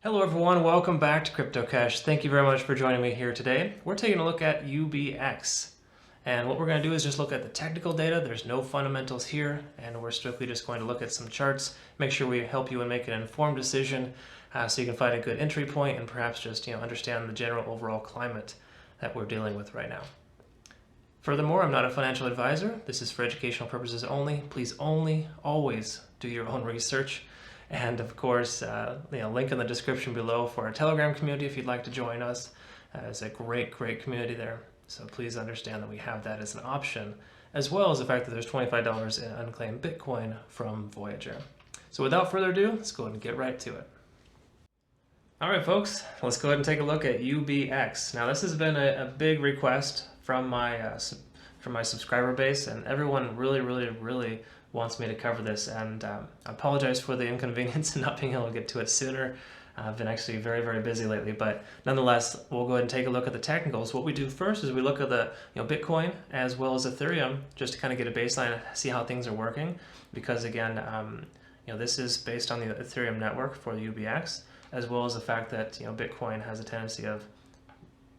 Hello everyone, welcome back to Crypto Cash. Thank you very much for joining me here today. We're taking a look at UBX. And what we're going to do is just look at the technical data. There's no fundamentals here, and we're strictly just going to look at some charts, make sure we help you and make an informed decision so you can find a good entry point and perhaps just understand the general overall climate that we're dealing with right now. Furthermore, I'm not a financial advisor. This is for educational purposes only. Please always do your own research. And of course, link in the description below for our Telegram community if you'd like to join us. It's a great community there. So please understand that we have that as an option, as well as the fact that there's $25 in unclaimed Bitcoin from Voyager. So without further ado, let's go ahead and get right to it. All right, folks, let's go ahead and take a look at UBX. Now, this has been a big request from my subscriber base, and everyone really wants me to cover this, and I apologize for the inconvenience in not being able to get to it sooner. I've been actually very busy lately, but nonetheless, we'll go ahead and take a look at the technicals. What we do first is we look at the Bitcoin as well as Ethereum, just to kind of get a baseline and see how things are working, because again, this is based on the Ethereum network for the UBX, as well as the fact that Bitcoin has a tendency of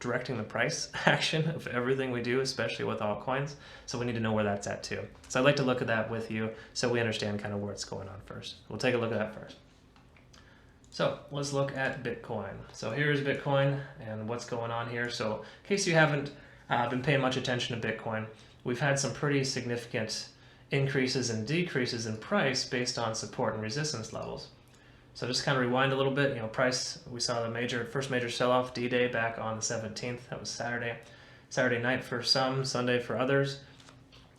directing the price action of everything we do, especially with altcoins. So we need to know where that's at too. So I'd like to look at that with you so we understand kind of what's going on first. We'll take a look at that first. So let's look at Bitcoin. So here's Bitcoin and what's going on here. So in case you haven't been paying much attention to Bitcoin, we've had some pretty significant increases and decreases in price based on support and resistance levels. So just kind of rewind a little bit, price, we saw the first major sell-off D-Day back on the 17th. That was Saturday night for some, Sunday for others.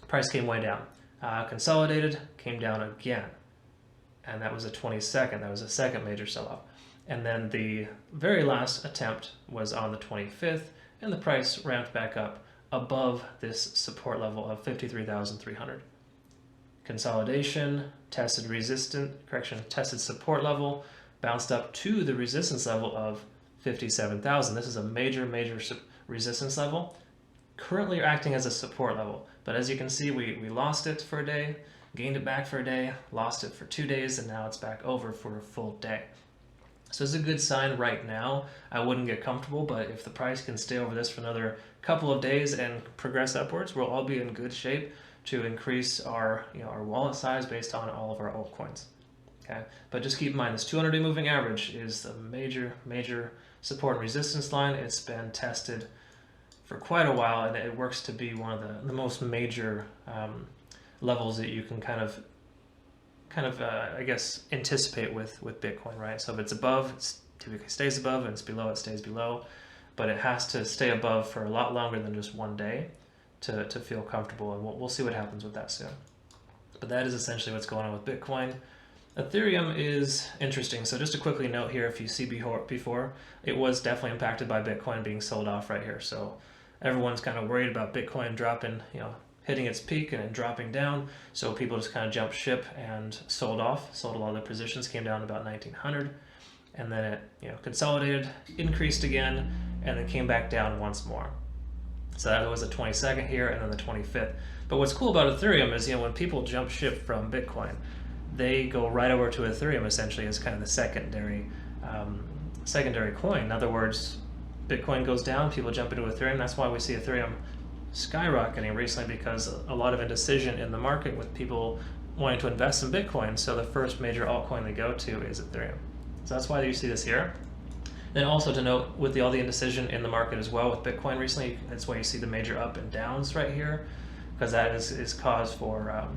Price came way down. Consolidated, came down again. And that was the 22nd. That was the second major sell-off. And then the very last attempt was on the 25th, and the price ramped back up above this support level of 53,300. Consolidation, tested support level, bounced up to the resistance level of 57,000. This is a major resistance level, currently acting as a support level. But as you can see, we lost it for a day, gained it back for a day, lost it for 2 days, and now it's back over for a full day. So it's a good sign right now. I wouldn't get comfortable, but if the price can stay over this for another couple of days and progress upwards, we'll all be in good shape to increase our wallet size based on all of our altcoins. Okay, but just keep in mind this 200-day moving average is the major support and resistance line. It's been tested for quite a while, and it works to be one of the most major levels that you can kind of I guess anticipate with Bitcoin, right? So if it's above, it typically stays above, and it's below, it stays below, but it has to stay above for a lot longer than just one day to feel comfortable, and we'll see what happens with that soon. But that is essentially what's going on with Bitcoin. Ethereum is interesting. So just to quickly note here, if you see before, it was definitely impacted by Bitcoin being sold off right here. So everyone's kind of worried about Bitcoin dropping, hitting its peak and then dropping down. So people just kind of jumped ship and sold a lot of their positions, came down to about 1900, and then it consolidated, increased again, and then came back down once more. So that was the 22nd here, and then the 25th. But what's cool about Ethereum is, when people jump ship from Bitcoin, they go right over to Ethereum essentially as kind of the secondary coin. In other words, Bitcoin goes down, people jump into Ethereum. That's why we see Ethereum skyrocketing recently, because a lot of indecision in the market with people wanting to invest in Bitcoin. So the first major altcoin they go to is Ethereum. So that's why you see this here. Then also to note, with all the indecision in the market as well with Bitcoin recently, that's why you see the major up and downs right here, because that is cause for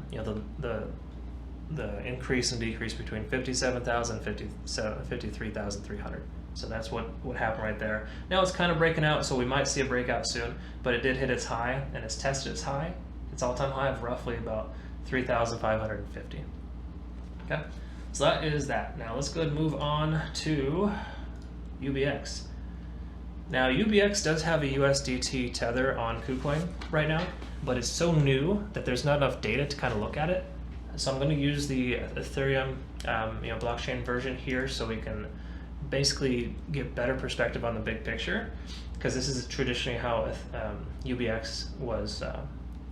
the increase and decrease between 57,000 and 53,300. So that's what happened right there. Now it's kind of breaking out, so we might see a breakout soon, but it did hit its high, and it's tested its high, its all-time high of roughly about 3,550. Okay, so that is that. Now let's go ahead and move on to UBX. Now UBX does have a USDT tether on KuCoin right now, but it's so new that there's not enough data to kind of look at it. So I'm going to use the Ethereum blockchain version here so we can basically get better perspective on the big picture, because this is traditionally how UBX was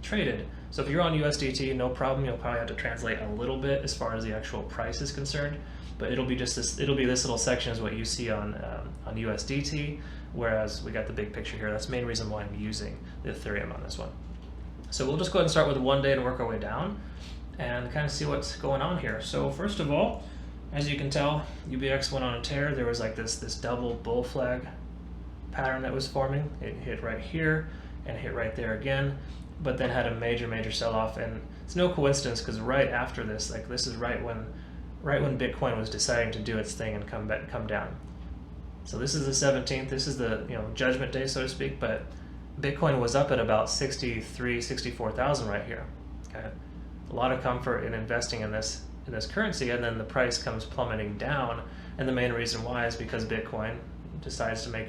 traded. So if you're on USDT, no problem, you'll probably have to translate a little bit as far as the actual price is concerned, but it'll be just this. It'll be this little section is what you see on USDT, whereas we got the big picture here. That's the main reason why I'm using the Ethereum on this one. So we'll just go ahead and start with 1 day and work our way down, and kind of see what's going on here. So first of all, as you can tell, UBX went on a tear. There was like this double bull flag pattern that was forming. It hit right here and hit right there again, but then had a major sell-off. And it's no coincidence, because right after this, like this is right when Bitcoin was deciding to do its thing and come down. So this is the 17th. This is the judgment day, so to speak. But Bitcoin was up at about 64,000 right here. Okay, a lot of comfort in investing in this currency, and then the price comes plummeting down. And the main reason why is because Bitcoin decides to make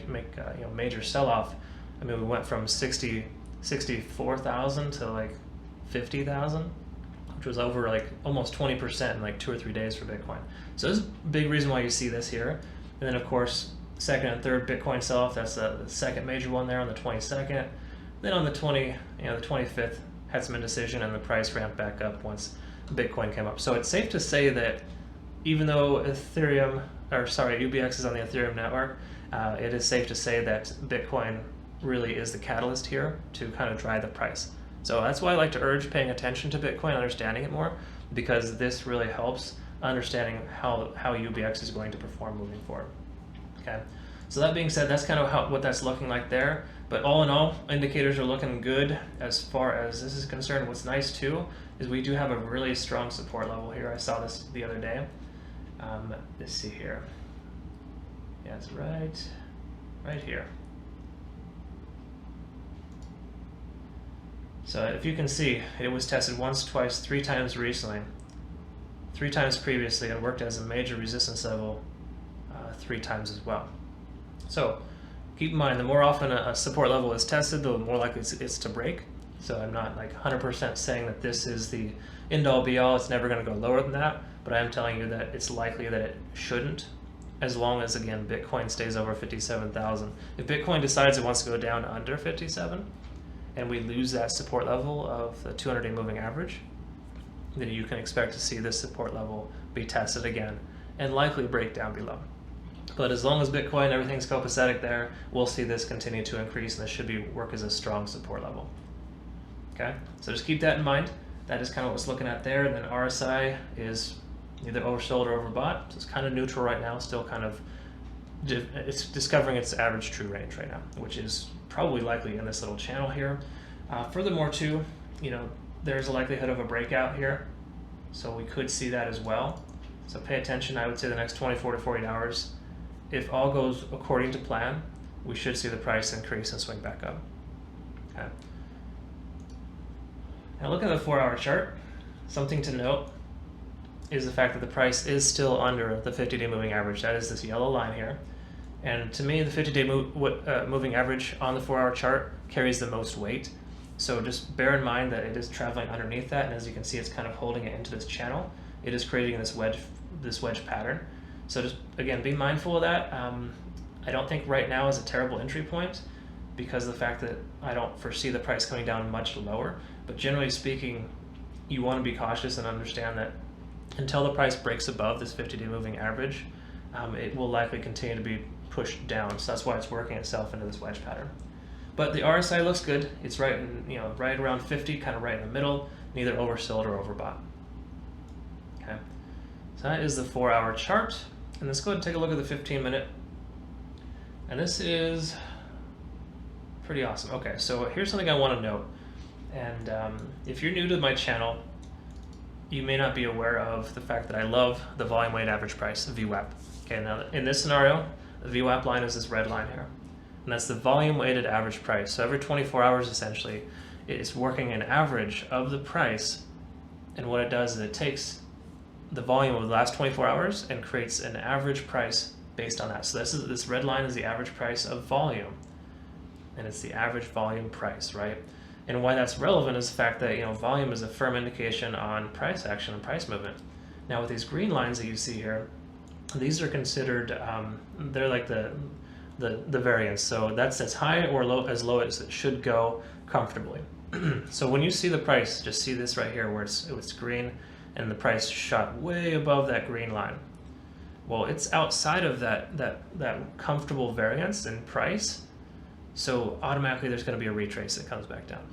major sell-off. I mean, we went from 64,000 to like 50,000, which was over like almost 20% in like 2 or 3 days for Bitcoin. So this is a big reason why you see this here. And then of course, second and third Bitcoin sell-off, that's the second major one there on the 22nd. Then on the 25th, had some indecision, and the price ramped back up once Bitcoin came up. So it's safe to say that even though UBX is on the Ethereum network, it is safe to say that Bitcoin really is the catalyst here to kind of drive the price. So that's why I like to urge paying attention to Bitcoin, understanding it more, because this really helps understanding how UBX is going to perform moving forward. Okay, so that being said, that's kind of what that's looking like there. But all in all, indicators are looking good as far as this is concerned. What's nice too is we do have a really strong support level here. I saw this the other day. Let's see here. Yeah, it's right here. So if you can see, it was tested once, twice, 3 times recently, 3 times previously, and worked as a major resistance level 3 times as well. So keep in mind, the more often a support level is tested, the more likely it's to break. So I'm not like 100% saying that this is the end-all be-all. It's never going to go lower than that, but I am telling you that it's likely that it shouldn't, as long as, again, Bitcoin stays over 57,000. If Bitcoin decides it wants to go down under 57, and we lose that support level of the 200-day moving average, then you can expect to see this support level be tested again and likely break down below. But as long as Bitcoin, everything's copacetic there, we'll see this continue to increase, and this should work as a strong support level. Okay, so just keep that in mind. That is kind of what's looking at there. And then RSI is either oversold or overbought. So it's kind of neutral right now, still kind of, it's discovering its average true range right now, which is probably likely in this little channel here. Furthermore too, there's a likelihood of a breakout here, so we could see that as well. So pay attention. I would say the next 24 to 48 hours, if all goes according to plan, we should see the price increase and swing back up. Okay. Now look at the 4-hour chart. Something to note is the fact that the price is still under the 50-day moving average. That is this yellow line here. And to me, the 50-day moving average on the 4-hour chart carries the most weight. So just bear in mind that it is traveling underneath that, and as you can see, it's kind of holding it into this channel. It is creating this wedge pattern. So just, again, be mindful of that. I don't think right now is a terrible entry point, because of the fact that I don't foresee the price coming down much lower. But generally speaking, you want to be cautious and understand that until the price breaks above this 50-day moving average, it will likely continue to be pushed down. So that's why it's working itself into this wedge pattern. But the RSI looks good. It's right around 50, kind of right in the middle, neither oversold or overbought. Okay, so that is the 4-hour chart. And let's go ahead and take a look at the 15-minute. And this is pretty awesome. Okay, so here's something I want to note. And if you're new to my channel, you may not be aware of the fact that I love the volume weighted average price, VWAP. Okay, now in this scenario, the VWAP line is this red line here. And that's the volume weighted average price. So every 24 hours, essentially, it's working an average of the price. And what it does is it takes the volume of the last 24 hours and creates an average price based on that. So this red line is the average price of volume. And it's the average volume price, right? And why that's relevant is the fact that volume is a firm indication on price action and price movement. Now with these green lines that you see here, these are considered they're like the variance. So that's as high or as low as it should go comfortably. So when you see the price, just see this right here where it's green and the price shot way above that green line. Well, it's outside of that comfortable variance in price, so automatically there's going to be a retrace that comes back down.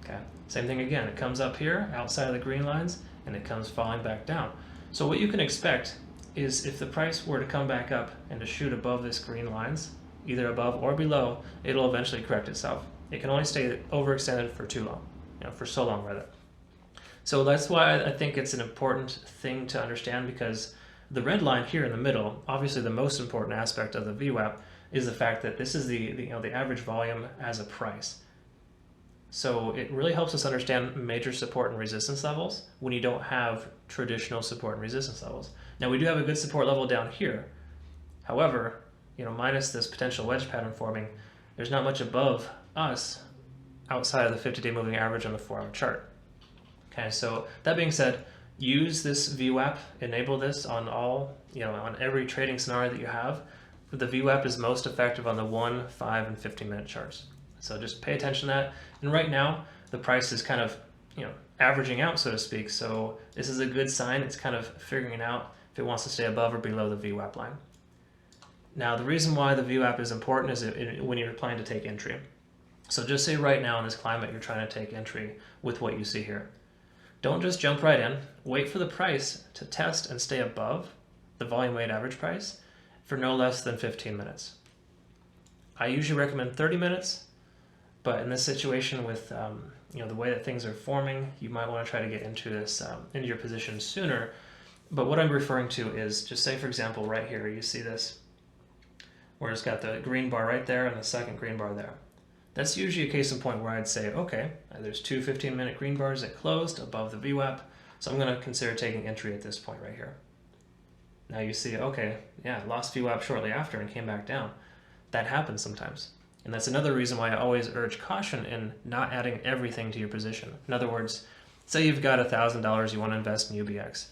Okay. Same thing again. It comes up here outside of the green lines and it comes falling back down. So what you can expect is if the price were to come back up and to shoot above this green lines, either above or below, it'll eventually correct itself. It can only stay overextended for too long, for so long rather. So that's why I think it's an important thing to understand, because the red line here in the middle, obviously the most important aspect of the VWAP is the fact that this is the average volume as a price. So it really helps us understand major support and resistance levels when you don't have traditional support and resistance levels. Now we do have a good support level down here. However, minus this potential wedge pattern forming, there's not much above us outside of the 50-day moving average on the 4-hour chart. Okay, so that being said, use this VWAP, enable this on all, on every trading scenario that you have. The VWAP is most effective on the 1, 5, and 15-minute charts. So just pay attention to that. And right now, the price is kind of, averaging out, so to speak. So this is a good sign. It's kind of figuring out if it wants to stay above or below the VWAP line. Now, the reason why the VWAP is important is when you're planning to take entry. So just say right now in this climate, you're trying to take entry with what you see here. Don't just jump right in. Wait for the price to test and stay above the volume weighted average price for no less than 15 minutes. I usually recommend 30 minutes, but in this situation with the way that things are forming, you might want to try to get into this into your position sooner. But what I'm referring to is, just say for example right here, you see this where it's got the green bar right there and the second green bar there. That's usually a case in point where I'd say, okay, there's two 15-minute green bars that closed above the VWAP, so I'm going to consider taking entry at this point right here. Now you see, okay, yeah, lost VWAP shortly after and came back down. That happens sometimes. And that's another reason why I always urge caution in not adding everything to your position. In other words, say you've got $1,000 you want to invest in UBX.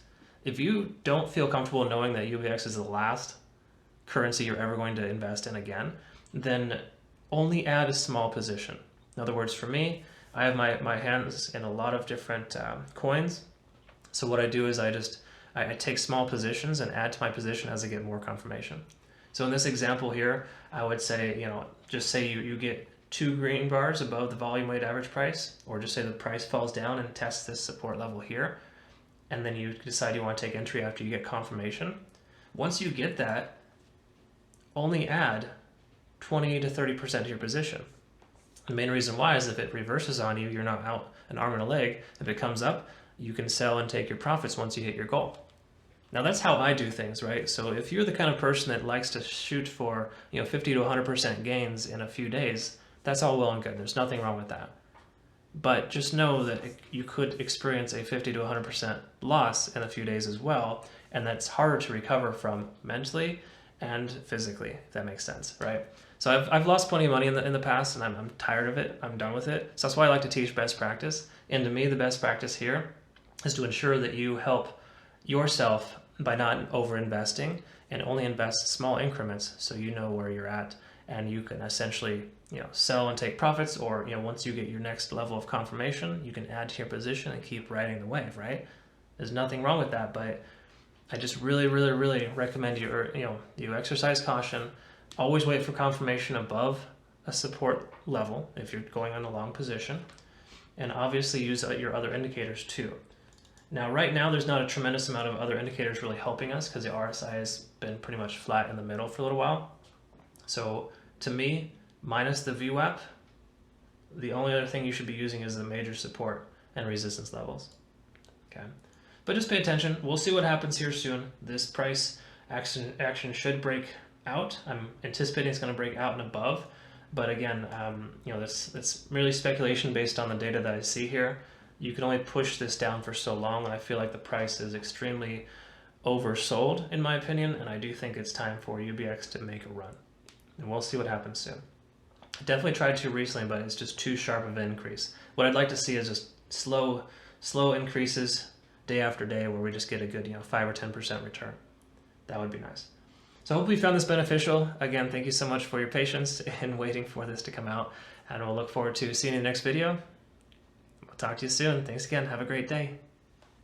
If you don't feel comfortable knowing that UBX is the last currency you're ever going to invest in again, then only add a small position. In other words, for me, I have my hands in a lot of different coins. So what I do is I take small positions and add to my position as I get more confirmation. So in this example here, I would say, just say you get 2 green bars above the volume weighted average price, or just say the price falls down and tests this support level here, and then you decide you want to take entry after you get confirmation. Once you get that, only add 20 to 30% to your position. The main reason why is if it reverses on you, you're not out an arm and a leg. If it comes up, you can sell and take your profits once you hit your goal. Now that's how I do things, right? So if you're the kind of person that likes to shoot for 50 to 100% gains in a few days, that's all well and good. There's nothing wrong with that. But just know that you could experience a 50 to 100% loss in a few days as well, and that's harder to recover from mentally and physically, if that makes sense, right? So I've lost plenty of money in the past, and I'm tired of it. I'm done with it. So that's why I like to teach best practice. And to me, the best practice here is to ensure that you help yourself by not over-investing and only invest small increments so you know where you're at, and you can essentially sell and take profits, or once you get your next level of confirmation, you can add to your position and keep riding the wave, right? There's nothing wrong with that, but I just really recommend you exercise caution. Always wait for confirmation above a support level if you're going on a long position, and obviously use your other indicators too. Now, right now, there's not a tremendous amount of other indicators really helping us because the RSI has been pretty much flat in the middle for a little while. So to me, minus the VWAP, the only other thing you should be using is the major support and resistance levels. Okay, but just pay attention. We'll see what happens here soon. This price action should break out. I'm anticipating it's going to break out and above, but again, that's merely speculation based on the data that I see here. You can only push this down for so long, and I feel like the price is extremely oversold in my opinion, and I do think it's time for UBX to make a run, and we'll see what happens soon. I definitely tried to recently, but it's just too sharp of an increase. What I'd like to see is just slow increases day after day where we just get a good 5 or 10% return. That would be nice. So I hope you found this beneficial. Again, thank you so much for your patience in waiting for this to come out, and we'll look forward to seeing you in the next video. Talk to you soon. Thanks again. Have a great day.